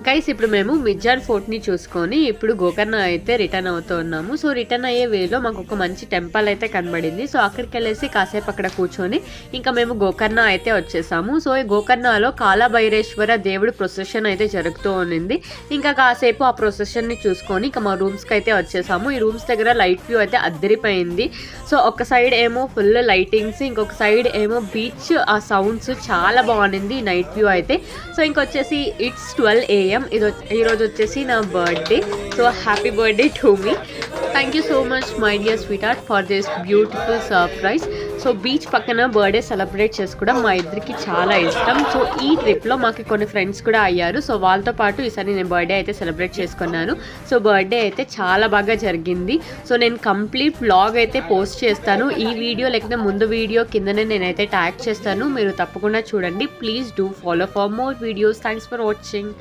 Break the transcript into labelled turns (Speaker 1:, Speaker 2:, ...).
Speaker 1: Guys ఇప్పుడు మేము మిర్జాన్ ఫోర్ట్ని చూసుకొని ఇప్పుడు గోకర్ణ అయితే రిటర్న్ అవుతూ ఉన్నాము. సో రిటర్న్ అయ్యే వేలో మాకు ఒక మంచి టెంపుల్ అయితే కనబడింది. సో అక్కడికి వెళ్ళేసి కాసేపు అక్కడ కూర్చొని ఇంకా మేము గోకర్ణ అయితే వచ్చేసాము. సో ఈ గోకర్ణలో కాలభైరేశ్వర దేవుడు ప్రొసెషన్ అయితే జరుగుతూ ఉన్నింది. ఇంకా కాసేపు ఆ ప్రొసెషన్ని చూసుకొని ఇంకా మా రూమ్స్కి అయితే వచ్చేసాము. ఈ రూమ్స్ దగ్గర లైట్ వ్యూ అయితే అద్దరిపోయింది. సో ఒక సైడ్ ఏమో ఫుల్ లైటింగ్స్, ఇంకొక సైడ్ ఏమో బీచ్, ఆ సౌండ్స్ చాలా బాగుంది నైట్ వ్యూ అయితే. సో ఇంకొచ్చేసి ఇట్స్ 12 AM. ఈరోజు వచ్చేసి నా birthday. So happy birthday to me. Thank you so much my dear sweetheart for this beautiful surprise. So beach పక్కన బర్త్డే సెలబ్రేట్ చేసుకోవడం మా ఇద్దరికి చాలా ఇష్టం. సో ఈ ట్రిప్లో మాకు కొన్ని ఫ్రెండ్స్ కూడా అయ్యారు. సో వాళ్ళతో పాటు ఈసారి నేను బర్త్డే అయితే సెలబ్రేట్ చేసుకున్నాను. సో బర్త్డే అయితే చాలా బాగా జరిగింది. సో నేను కంప్లీట్ వ్లాగ్ అయితే పోస్ట్ చేస్తాను. ఈ వీడియో లేకపోతే ముందు వీడియో కిందనే నేనైతే ట్యాగ్ చేస్తాను. మీరు తప్పకుండా చూడండి. Please do follow for more videos. Thanks for watching.